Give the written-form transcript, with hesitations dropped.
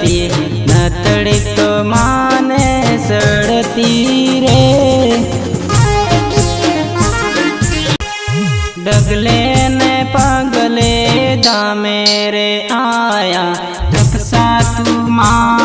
पति नतड़ी तो माने सड़ती रे। डगले ने पगले दामे रे आया रक्षा तू मां